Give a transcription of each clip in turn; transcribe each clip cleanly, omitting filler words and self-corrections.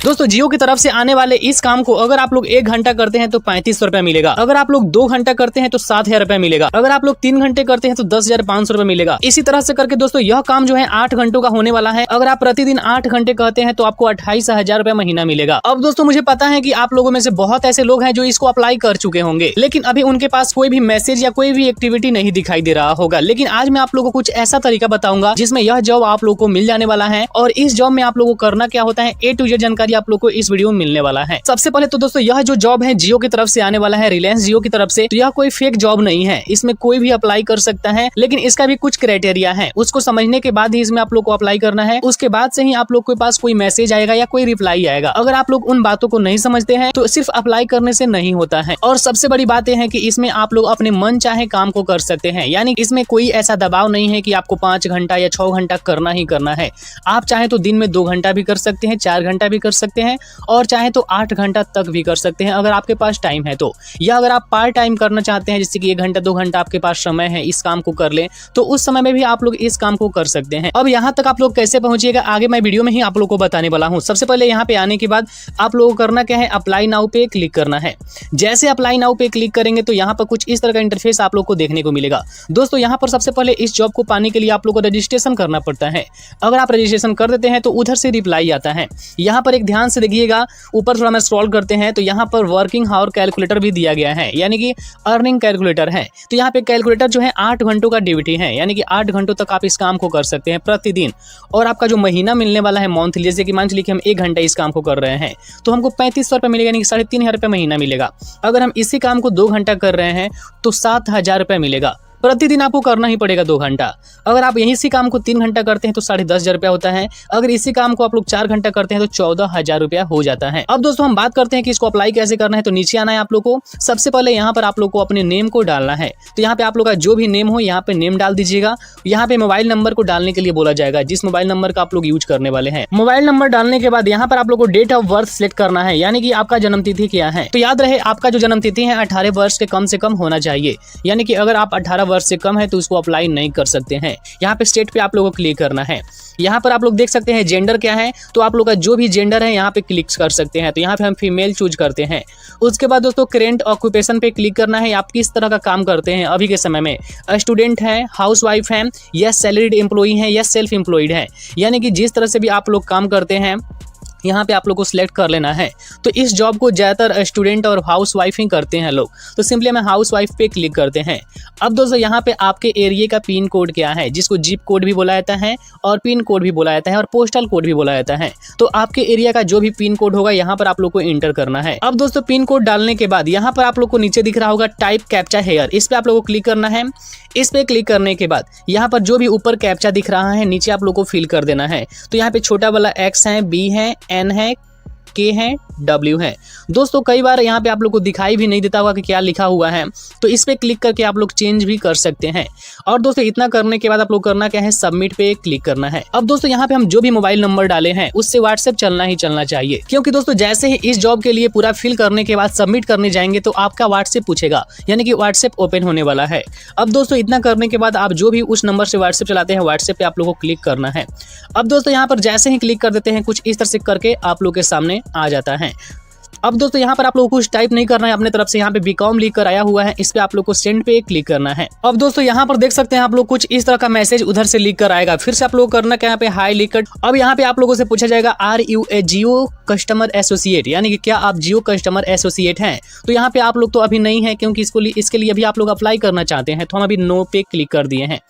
दोस्तों जियो की तरफ से आने वाले इस काम को अगर आप लोग 1 घंटा करते हैं तो 3500 रुपया मिलेगा। अगर आप लोग 2 घंटा करते हैं तो 7000 रुपया मिलेगा। अगर आप लोग 3 घंटे करते हैं तो 10,500 रुपया मिलेगा। इसी तरह से करके दोस्तों यह काम जो है 8 घंटों का होने वाला है। अगर आप प्रतिदिन 8 घंटे कहते हैं तो आपको 28,000 रुपया महीना मिलेगा। अब दोस्तों मुझे पता है कि आप लोगों में से बहुत ऐसे लोग हैं जो इसको अप्लाई कर चुके होंगे, लेकिन अभी उनके पास कोई भी मैसेज या कोई भी एक्टिविटी नहीं दिखाई दे रहा होगा। लेकिन आज मैं आप लोगों को कुछ ऐसा तरीका बताऊंगा जिसमें यह जॉब आप लोगों को मिल जाने वाला है। और इस जॉब में आप लोगों को करना क्या होता है, A to Z जानकारी आप लोगों को इस वीडियो में मिलने वाला है। सबसे पहले तो दोस्तों यह जो जॉब है जियो की तरफ से आने वाला है, रिलायंस जियो की तरफ से। तो यह कोई फेक जॉब नहीं है, इसमें कोई भी अप्लाई कर सकता है, लेकिन इसका भी कुछ क्राइटेरिया है। उसको समझने के बाद ही इसमें आप लोग को अप्लाई करना है। उसके बाद से ही आप लोग के पास कोई मैसेज आएगा या कोई रिप्लाई आएगा। अगर आप लोग उन बातों को नहीं समझते हैं तो सिर्फ अप्लाई करने से नहीं होता है। और सबसे बड़ी बात यह है कि इसमें आप लोग अपने मन चाहे काम को कर सकते हैं, यानी इसमें कोई ऐसा दबाव नहीं है कि आपको 5 घंटा या 6 घंटा करना ही करना है। आप चाहे तो दिन में 2 घंटा भी कर सकते हैं, 4 घंटा भी कर सकते हैं, और चाहे तो 8 घंटा तक भी कर सकते हैं अगर आपके पास टाइम है तो। या अगर आप पार्ट टाइम करना चाहते हैं, जैसे कि 1 घंटा 2 घंटा आपके पास समय है इस काम को कर ले, तो उस समय में भी आप लोग इस काम को कर सकते हैं। अब यहाँ तक आप लोग कैसे पहुंचिएगा आगे मैं वीडियो में ही आप लोग को बताने वाला हूँ। सबसे पहले यहाँ पे आने के बाद आप लोगों को करना क्या है, अप्लाई नाउ पे क्लिक करना है। जैसे अप्लाई नाउ पे क्लिक करेंगे तो यहाँ पर कुछ इस तरह का इंटरफेस आप लोग को देखने को मिलेगा। दोस्तों यहाँ पर सबसे पहले इस जॉब को पाने के लिए आप लोग को रजिस्ट्रेशन करना पड़ता है। अगर आप रजिस्ट्रेशन कर देते हैं तो उधर से रिप्लाई आता है। यहाँ पर एक ध्यान से देखिएगा, ऊपर थोड़ा मैं स्क्रॉल करते हैं तो यहाँ पर वर्किंग हावर कैलकुलेटर भी दिया गया है, यानी कि अर्निंग कैलकुलेटर है। तो यहाँ पे कैलकुलेटर जो है 8 घंटों का ड्यूटी है, यानी कि 8 घंटों तक आप इस काम को कर सकते हैं प्रतिदिन। और आपका जो महीना मिलने वाला है मंथली, जैसे कि मान चलिए कि हम 1 घंटा इस काम को कर रहे हैं तो हमको 3500 रुपये मिलेगा, यानी कि 3,500 रुपये महीना मिलेगा। अगर हम इसी काम को 2 घंटा कर रहे हैं तो 7,000 रुपये मिलेगा। प्रतिदिन आपको करना ही पड़ेगा 2 घंटा। अगर आप यही सी काम को 3 घंटा करते हैं तो 10,500 रुपया होता है। अगर इसी काम को आप लोग 4 घंटा करते हैं तो 14,000 रुपया हो जाता है। अब दोस्तों हम बात करते हैं कि इसको अप्लाई कैसे करना है। तो नीचे आना है आप लोग को। सबसे पहले यहाँ पर आप लोग को अपने नेम को डालना है। तो यहाँ पे आप लोग का जो भी नेम हो यहाँ पे नेम डाल दीजिएगा। यहाँ पे मोबाइल नंबर को डालने के लिए बोला जाएगा, जिस मोबाइल नंबर का आप लोग यूज करने वाले हैं। मोबाइल नंबर डालने के बाद यहाँ पर आप लोग को डेट ऑफ बर्थ सिलेक्ट करना है, यानी कि आपका जन्म तिथि क्या है। तो याद रहे आपका जो जन्म तिथि है 18 वर्ष के कम से कम होना चाहिए, यानी कि अगर आप 18 वर्ष से कम है तो उसको अप्लाई नहीं कर सकते हैं। यहाँ पे स्टेट पे आप लोगों को क्लिक करना है। यहाँ पर आप लोग देख सकते हैं जेंडर क्या है, तो आप लोग का जो भी जेंडर है यहाँ पे क्लिक कर सकते हैं। तो यहाँ पे हम फीमेल चूज करते हैं। उसके बाद दोस्तों करेंट ऑक्यूपेशन पे क्लिक करना है। आप किस तरह का काम करते हैं अभी के समय में, स्टूडेंट है, हाउसवाइफ है, या सैलरीड एम्प्लॉई है, या सेल्फ एम्प्लॉयड है, यानी कि जिस तरह से भी आप लोग काम करते हैं यहाँ पे आप लोग को सिलेक्ट कर लेना है। तो इस जॉब को ज़्यादातर स्टूडेंट और हाउसवाइफ ही करते हैं लोग, तो सिंपली हमें हाउसवाइफ पे क्लिक करते हैं। अब दोस्तों यहाँ पे आपके एरिया का पिन कोड क्या है, जिसको जिप कोड भी बोला जाता है और पिन कोड भी बोला जाता है और पोस्टल कोड भी बोला जाता है। तो आपके एरिया का जो भी पिन कोड होगा यहाँ पर आप लोग को इंटर करना है। अब दोस्तों पिन कोड डालने के बाद यहाँ पर आप लोग को नीचे दिख रहा होगा टाइप कैप्चा हेयर, इस पे आप लोग को क्लिक करना है। इस पे क्लिक करने के बाद यहाँ पर जो भी ऊपर कैप्चा दिख रहा है नीचे आप लोग को फिल कर देना है। तो यहाँ पे छोटा वाला X है, B है, N है, K है, W है। दोस्तों कई बार यहाँ पे आप लोग को दिखाई भी नहीं देता होगा कि क्या लिखा हुआ है, तो इस पे क्लिक करके आप लोग चेंज भी कर सकते हैं। और दोस्तों इतना करने के बाद आप लोग करना क्या है, सबमिट पे क्लिक करना है। अब दोस्तों यहाँ पे हम जो भी मोबाइल नंबर डाले हैं उससे व्हाट्सएप चलना ही चलना चाहिए, क्योंकि दोस्तों जैसे ही इस जॉब के लिए पूरा फिल करने के बाद सबमिट करने जाएंगे तो आपका व्हाट्सएप पूछेगा, यानी कि व्हाट्सएप ओपन होने वाला है। अब दोस्तों इतना करने के बाद आप जो भी उस नंबर से व्हाट्सएप चलाते हैं व्हाट्सएप पे आप लोग को क्लिक करना है। अब दोस्तों यहाँ पर जैसे ही क्लिक कर देते हैं कुछ इस तरह से करके आप लोग के सामने आ जाता है। अब दोस्तों यहाँ पर आप लोगों को कुछ टाइप नहीं करना है अपने तरफ से, यहाँ पे बीकॉम लिख कर आया हुआ है, इस पे आप लोग को सेंड पे क्लिक करना है। अब दोस्तों यहाँ पर देख सकते हैं आप लोग कुछ इस तरह का मैसेज उधर से लिख कर आएगा। फिर से आप लोग करना क्या, यहाँ पे हाई लिख कर अब यहाँ पे आप लोगों से पूछा जाएगा are you a Jio customer associate, यानी कि क्या आप जियो कस्टमर एसोसिएट हैं। तो यहाँ पे आप लोग तो अभी नहीं है, क्योंकि इसके लिए अभी आप लोग अप्लाई करना चाहते हैं, तो हम अभी नो पे क्लिक कर दिए हैं।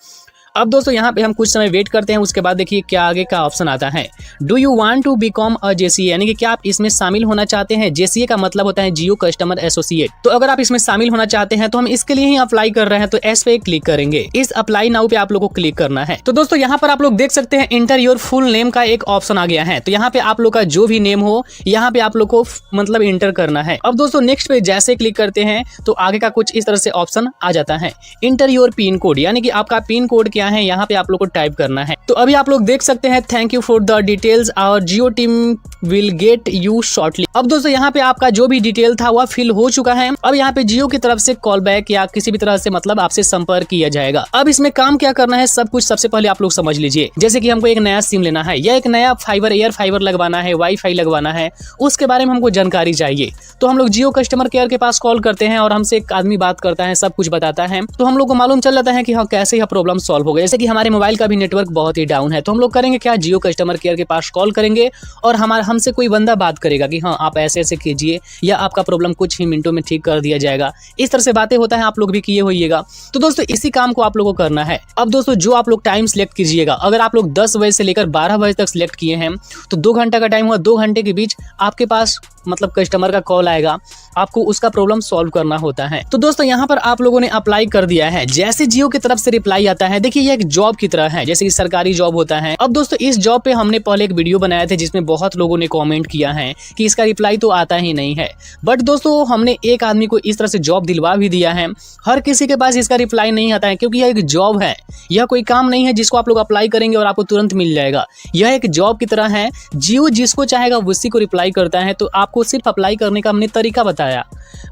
अब दोस्तों यहाँ पे हम कुछ समय वेट करते हैं। उसके बाद देखिए क्या आगे का ऑप्शन आता है, do you want to become a JCA, यानी कि क्या आप इसमें शामिल होना चाहते हैं। जेसीए का मतलब होता है जियो कस्टमर एसोसिएट। तो अगर आप इसमें शामिल होना चाहते हैं तो हम इसके लिए ही अप्लाई कर रहे हैं, तो एस पे क्लिक करेंगे। इस अप्लाई नाउ पे आप लोग को क्लिक करना है। तो दोस्तों यहाँ पर आप लोग देख सकते हैं इंटर योर फुल नेम का एक ऑप्शन आ गया है। तो यहाँ पे आप लोग का जो भी नेम हो यहाँ पे आप लोग को मतलब इंटर करना है। अब दोस्तों नेक्स्ट पे जैसे क्लिक करते हैं तो आगे का कुछ इस तरह से ऑप्शन आ जाता है, इंटर योर पिन कोड, यानी कि आपका पिन कोड क्या क्या है यहाँ पे आप लोग को टाइप करना है। तो अभी आप लोग देख सकते हैं, thank you for the details, our Jio team will get you shortly. अब दोस्तों यहाँ पे आपका जो भी डिटेल था वह फिल हो चुका है। अब यहाँ पे जियो की तरफ से कॉल बैक या किसी भी तरह से मतलब आपसे संपर्क किया जाएगा। अब इसमें काम क्या करना है सब कुछ सबसे पहले आप लोग समझ लीजिए। जैसे कि हमको एक नया सिम लेना है या एक नया फाइबर एयर फाइबर लगवाना है, वाईफाई लगवाना है, उसके बारे में हमको जानकारी चाहिए। तो हम लोग जियो कस्टमर केयर के पास कॉल करते हैं और हमसे एक आदमी बात करता है, सब कुछ बताता है। तो हम लोग को मालूम चल जाता है कि हाँ कैसे यह प्रॉब्लम सॉल्व हो गया। जैसे कि हमारे मोबाइल का भी नेटवर्क बहुत ही डाउन है, तो हम लोग करेंगे क्या, जियो कस्टमर केयर के पास कॉल करेंगे और हमसे कोई बंदा बात करेगा कि हाँ आप ऐसे ऐसे कीजिए या आपका प्रॉब्लम कुछ ही मिनटों में ठीक कर दिया जाएगा। इस तरह से बातें होता है, आप लोग भी किए होइएगा। तो दोस्तों इसी काम को आप लोगों को करना है। अब दोस्तों जो आप लोग टाइम सिलेक्ट कीजिएगा, अगर आप लोग 10 बजे से लेकर 12 बजे तक सिलेक्ट किए हैं तो 2 घंटा का टाइम हुआ, 2 घंटे के बीच आपके पास मतलब कस्टमर का कॉल आएगा, आपको उसका प्रॉब्लम सॉल्व करना होता है। तो दोस्तों यहाँ पर आप लोगों ने अप्लाई कर दिया है। जैसे जियो की तरफ से रिप्लाई आता है, देखिए ये एक जॉब की तरह है, जैसे कि सरकारी जॉब होता है। अब दोस्तों इस जॉब पे हमने पहले एक वीडियो बनाया था जिसमें बहुत लोगों ने कमेंट किया है कि इसका रिप्लाई तो आता ही नहीं है। बट दोस्तों हमने एक आदमी को इस तरह से जॉब दिलवा भी दिया है। हर किसी के पास इसका रिप्लाई नहीं आता है क्योंकि यह एक जॉब है, यह कोई काम नहीं है जिसको आप लोग अप्लाई करेंगे और आपको तुरंत मिल जाएगा। यह एक जॉब की तरह है, जियो जिसको चाहेगा उसी को रिप्लाई करता है। तो आपको सिर्फ अप्लाई करने का हमने तरीका बताया,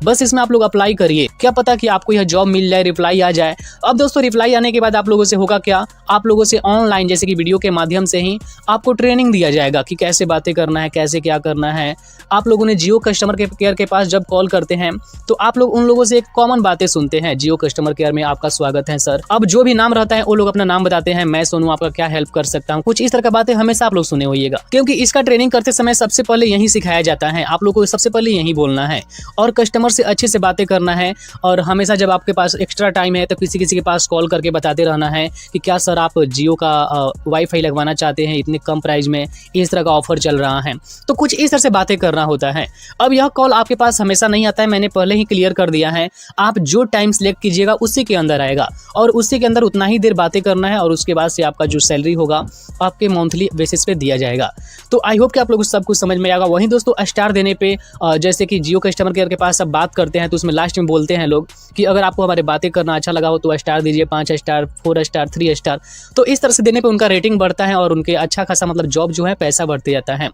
बस इसमें आप लोग अप्लाई करिए, क्या पता कि आपको यह जॉब मिल जाए, रिप्लाई आ जाए। अब दोस्तों रिप्लाई आने के बाद आप लोगों से होगा क्या, आप लोगों से ऑनलाइन जैसे कि वीडियो के माध्यम से ही आपको ट्रेनिंग दिया जाएगा कि कैसे बातें करना है, कैसे क्या करना है। आप लोगों ने जियो कस्टमर केयर के पास जब कॉल करते हैं तो आप लोग उन लोगों से एक कॉमन बातें सुनते हैं, जियो कस्टमर केयर में आपका स्वागत है सर। अब जो भी नाम रहता है वो लोग अपना नाम बताते हैं, मैं सोनू आपका क्या हेल्प कर सकता हूँ, कुछ इस तरह का बातें हमेशा आप लोग सुने होइएगा। क्योंकि इसका ट्रेनिंग करते समय सबसे पहले यही सिखाया जाता है, आप लोगों को सबसे पहले यही बोलना है और कस्टमर से अच्छे से बातें करना है। और हमेशा जब आपके पास एक्स्ट्रा टाइम है तो किसी के पास कॉल करके बताते रहना है कि क्या सर आप जियो का वाईफाई लगवाना चाहते हैं, इतने कम प्राइस में इस तरह का ऑफर चल रहा है। तो कुछ इस तरह से बातें करना होता है। अब यह कॉल आपके पास हमेशा नहीं आता है, मैंने पहले ही क्लियर कर दिया है। आप जो टाइम सिलेक्ट कीजिएगा उसी के अंदर आएगा और उसी के अंदर उतना ही देर बातें करना है और उसके बाद से आपका जो सैलरी होगा आपके मंथली बेसिस पे दिया जाएगा। तो आई होप कि आप लोगों को सब कुछ समझ में आएगा। वहीं दोस्तों स्टार देने पे जैसे कि जियो कस्टमर केयर के पास सब बात करते हैं तो उसमें लास्ट में बोलते हैं लोग कि अगर आपको हमारे बातें करना अच्छा लगा हो तो स्टार दीजिए, 5 स्टार, 4 स्टार, 3 स्टार। तो इस तरह से देने पे उनका रेटिंग बढ़ता है और उनके अच्छा खासा मतलब जॉब जो है पैसा बढ़ते जाता है।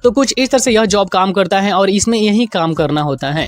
तो कुछ इस तरह से यह जॉब काम करता है और इसमें यही काम करना होता है।